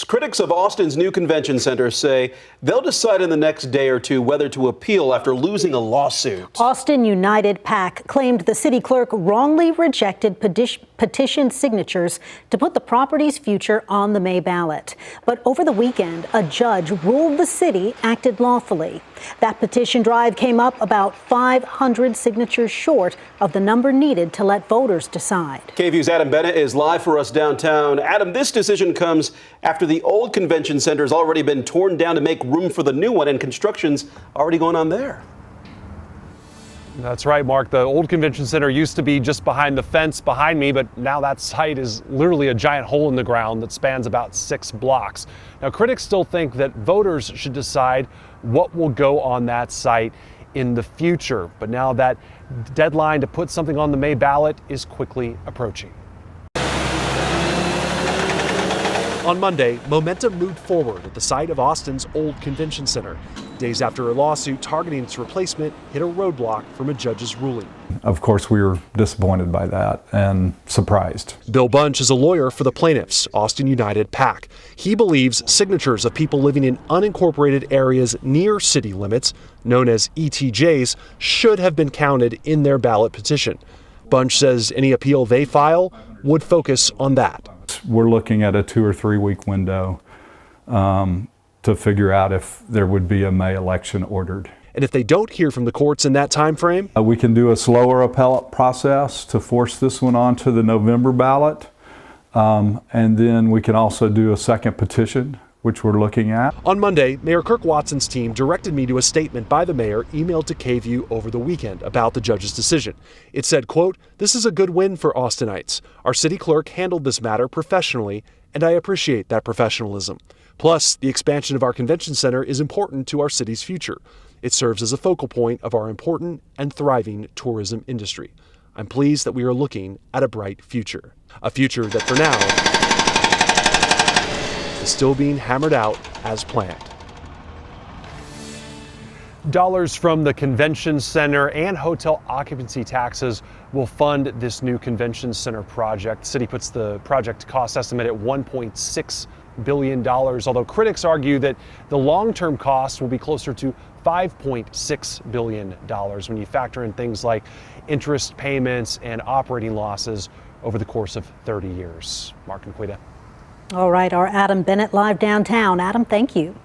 Critics of Austin's new convention center say they'll decide in the next day or two whether to appeal after losing a lawsuit. Austin United PAC claimed the city clerk wrongly rejected petition signatures to put the property's future on the May ballot. But over the weekend, a judge ruled the city acted lawfully. That petition drive came up about 500 signatures short of the number needed to let voters decide. KVUE's Adam Bennett is live for us downtown. Adam, this decision comes after the old convention center has already been torn down to make room for the new one, and construction's already going on there. That's right, Mark. The old convention center used to be just behind the fence behind me, but now that site is literally a giant hole in the ground that spans about 6 blocks. Now, critics still think that voters should decide what will go on that site in the future. But now that deadline to put something on the May ballot is quickly approaching. On Monday, momentum moved forward at the site of Austin's old convention center, days after a lawsuit targeting its replacement hit a roadblock from a judge's ruling. Of course, we were disappointed by that and surprised. Bill Bunch is a lawyer for the plaintiffs, Austin United PAC. He believes signatures of people living in unincorporated areas near city limits, known as ETJs, should have been counted in their ballot petition. Bunch says any appeal they file would focus on that. We're looking at a 2 or 3 week window to figure out if there would be a May election ordered. And if they don't hear from the courts in that time frame, we can do a slower appellate process to force this one onto the November ballot. And then we can also do a second petition, which we're looking at. On Monday, Mayor Kirk Watson's team directed me to a statement by the mayor emailed to KVUE over the weekend about the judge's decision. It said, quote, "This is a good win for Austinites. Our city clerk handled this matter professionally, and I appreciate that professionalism. Plus, the expansion of our convention center is important to our city's future. It serves as a focal point of our important and thriving tourism industry. I'm pleased that we are looking at a bright future. A future that for now is still being hammered out as planned." Dollars from the convention center and hotel occupancy taxes will fund this new convention center project. The city puts the project cost estimate at $1.6 billion, although critics argue that the long-term cost will be closer to $5.6 billion when you factor in things like interest payments and operating losses over the course of 30 years. Mark and Quita. All right, our Adam Bennett live downtown. Adam, thank you.